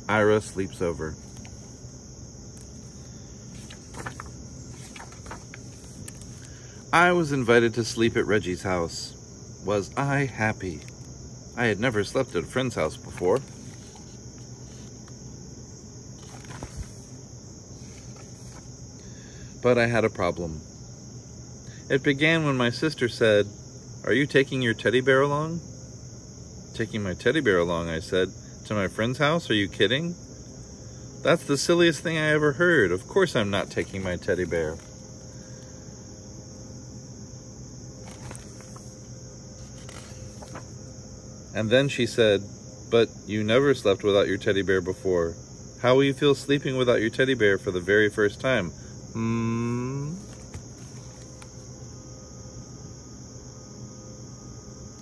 Ira sleeps over. I was invited to sleep at Reggie's house. Was I happy? I had never slept at a friend's house before. But I had a problem. It began when my sister said, "Are you taking your teddy bear along?" "Taking my teddy bear along," I said. "To my friend's house? Are you kidding?" "That's the silliest thing I ever heard. Of course I'm not taking my teddy bear." And then she said, "But you never slept without your teddy bear before. How will you feel sleeping without your teddy bear for the very first time?"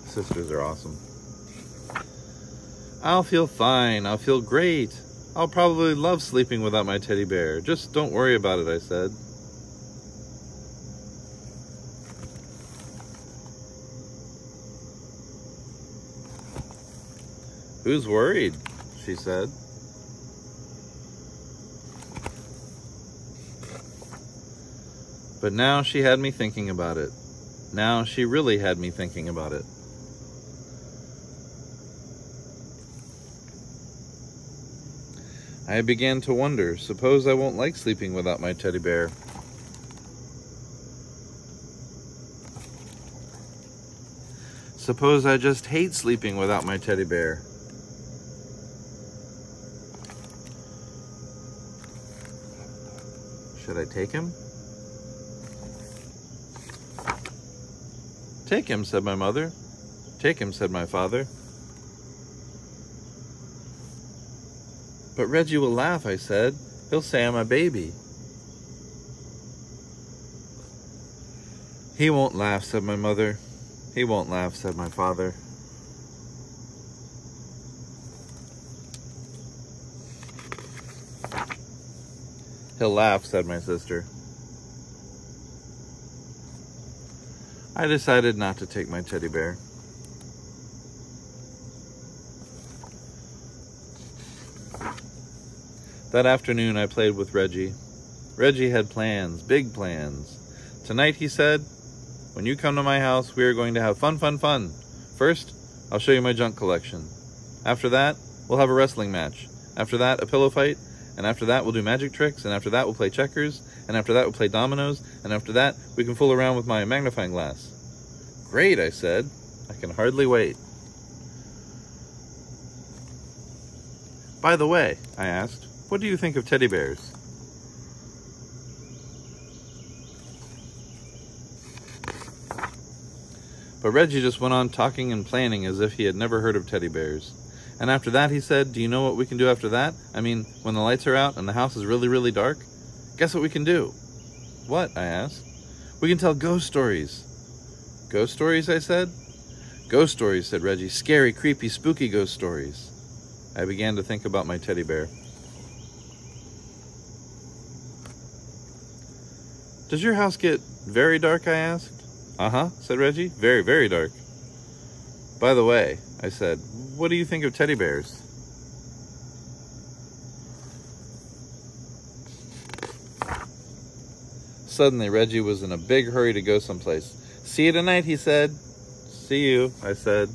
Sisters are awesome. "I'll feel fine. I'll feel great. I'll probably love sleeping without my teddy bear. Just don't worry about it," I said. "Who's worried?" she said. But now she had me thinking about it. Now she really had me thinking about it. I began to wonder, suppose I won't like sleeping without my teddy bear. Suppose I just hate sleeping without my teddy bear. Should I take him? "Take him," said my mother. "Take him," said my father. "But Reggie will laugh," I said. "He'll say I'm a baby." "He won't laugh," said my mother. "He won't laugh," said my father. "He'll laugh," said my sister. I decided not to take my teddy bear. That afternoon I played with Reggie. Reggie had plans, big plans. "Tonight," he said, "when you come to my house, we are going to have fun, fun, fun. First, I'll show you my junk collection. After that, we'll have a wrestling match. After that, a pillow fight. And after that, we'll do magic tricks. And after that, we'll play checkers. And after that, we'll play dominoes. And after that, we can fool around with my magnifying glass." "Great," I said. "I can hardly wait." "By the way," I asked, "what do you think of teddy bears?" But Reggie just went on talking and planning as if he had never heard of teddy bears. And after that, he said, "Do you know what we can do after that? I mean, when the lights are out and the house is really, really dark? Guess what we can do?" "What?" I asked. "We can tell ghost stories." "Ghost stories?" I said. "Ghost stories," said Reggie. "Scary, creepy, spooky ghost stories." I began to think about my teddy bear. "Does your house get very dark?" I asked. "Uh-huh," said Reggie. "Very, very dark." "By the way," I said, "what do you think of teddy bears?" Suddenly, Reggie was in a big hurry to go someplace. "See you tonight," he said. "See you," I said.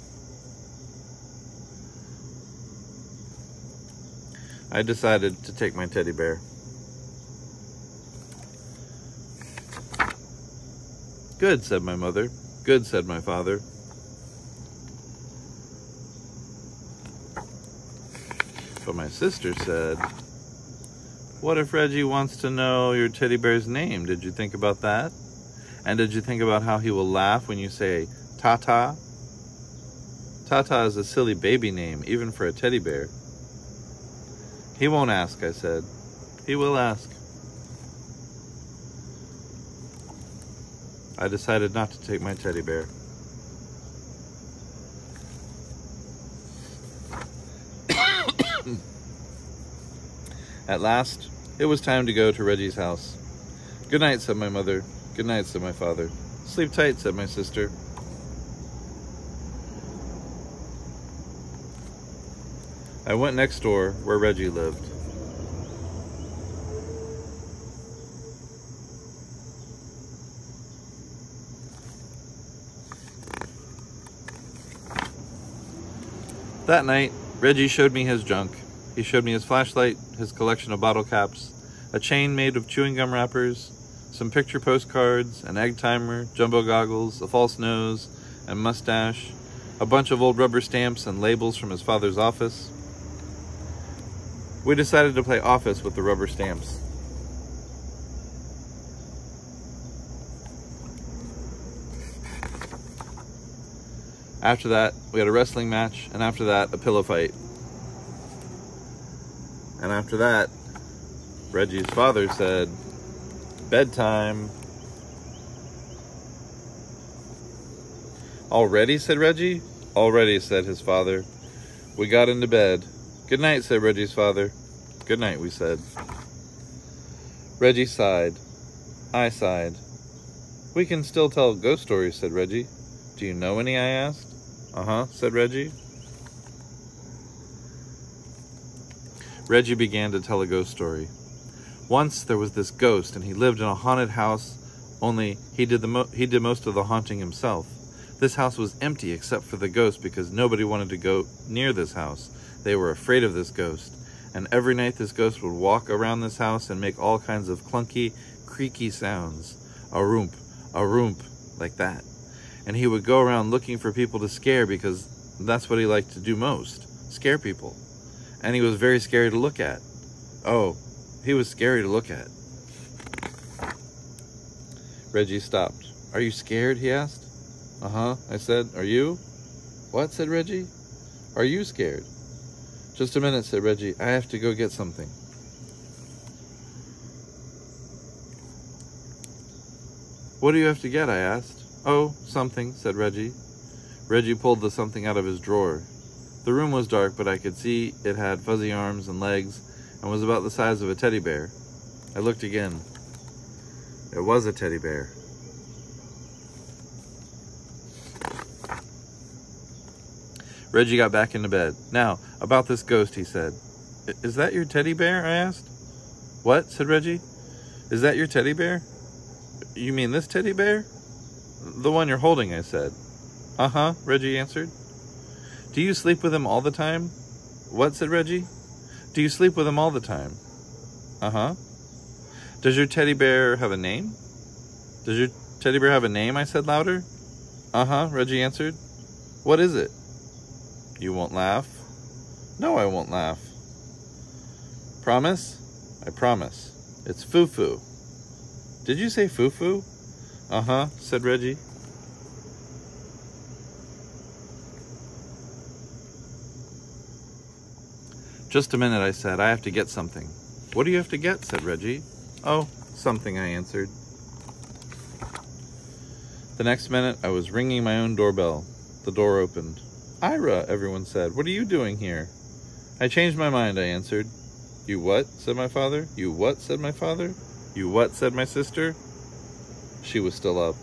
I decided to take my teddy bear. "Good," said my mother. "Good," said my father. But my sister said, "What if Reggie wants to know your teddy bear's name? Did you think about that? And did you think about how he will laugh when you say Tata? Tata is a silly baby name, even for a teddy bear." "He won't ask," I said. "He will ask." I decided not to take my teddy bear. At last, it was time to go to Reggie's house. "Good night," said my mother. "Good night," said my father. "Sleep tight," said my sister. I went next door where Reggie lived. That night, Reggie showed me his junk. He showed me his flashlight, his collection of bottle caps, a chain made of chewing gum wrappers, some picture postcards, an egg timer, jumbo goggles, a false nose and mustache, a bunch of old rubber stamps and labels from his father's office. We decided to play office with the rubber stamps. After that, we had a wrestling match, and after that, a pillow fight. And after that, Reggie's father said, "Bedtime." "Already?" said Reggie. "Already," said his father. We got into bed. "Good night," said Reggie's father. "Good night," we said. Reggie sighed. I sighed. "We can still tell ghost stories," said Reggie. "Do you know any?" I asked. "Uh-huh," said Reggie. Reggie began to tell a ghost story. Once there was this ghost, and he lived in a haunted house, only he did most of the haunting himself. This house was empty except for the ghost because nobody wanted to go near this house. They were afraid of this ghost. And every night this ghost would walk around this house and make all kinds of clunky, creaky sounds. A roomp, like that. And he would go around looking for people to scare because that's what he liked to do most, scare people. And he was very scary to look at. Oh, he was scary to look at. Reggie stopped. "Are you scared?" he asked. "Uh-huh," I said. "Are you?" "What?" said Reggie. "Are you scared?" "Just a minute," said Reggie. "I have to go get something." "What do you have to get?" I asked. "Oh, something," said Reggie. Reggie pulled the something out of his drawer. The room was dark, but I could see it had fuzzy arms and legs and was about the size of a teddy bear. I looked again. It was a teddy bear. Reggie got back into bed. "Now, about this ghost," he said. "Is that your teddy bear?" I asked. "What?" said Reggie. "Is that your teddy bear?" "You mean this teddy bear?" "The one you're holding," I said. "Uh-huh," Reggie answered. "Do you sleep with him all the time?" "What?" said Reggie. "Do you sleep with him all the time?" "Uh-huh." "Does your teddy bear have a name?" "Does your teddy bear have a name?" I said louder. "Uh-huh," Reggie answered. "What is it?" "You won't laugh?" "No, I won't laugh." "Promise?" "I promise. It's Foo-Foo." "Did you say Foo-Foo?" "Uh-huh," said Reggie. "Just a minute," I said. "I have to get something." "What do you have to get?" said Reggie. "Oh, something," I answered. The next minute, I was ringing my own doorbell. The door opened. "Ira," everyone said. "What are you doing here?" "I changed my mind," I answered. "You what?" said my father. "You what?" said my father. "You what?" said my sister. She was still up.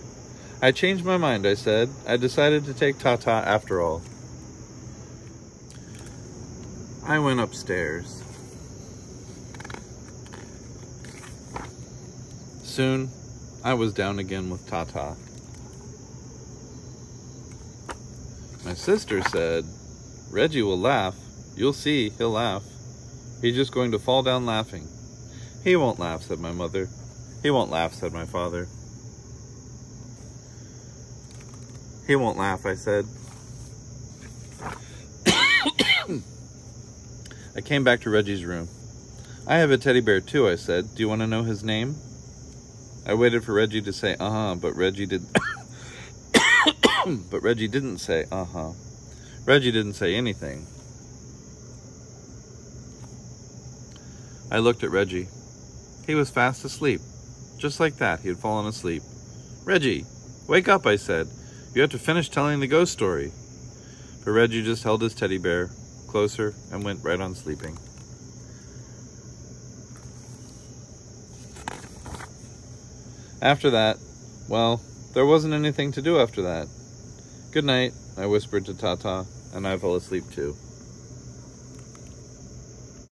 "I changed my mind," I said. "I decided to take Tata after all." I went upstairs. Soon, I was down again with Tata. My sister said, "Reggie will laugh. You'll see, he'll laugh. He's just going to fall down laughing." "He won't laugh," said my mother. "He won't laugh," said my father. "He won't laugh," I said. I came back to Reggie's room. "I have a teddy bear too," I said. "Do you want to know his name?" I waited for Reggie to say uh-huh, but Reggie didn't say uh-huh. Reggie didn't say anything. I looked at Reggie. He was fast asleep. Just like that, he had fallen asleep. "Reggie, wake up," I said. "You have to finish telling the ghost story." But Reggie just held his teddy bear closer and went right on sleeping. After that, well, there wasn't anything to do after that. "Good night," I whispered to Tata, and I fell asleep too.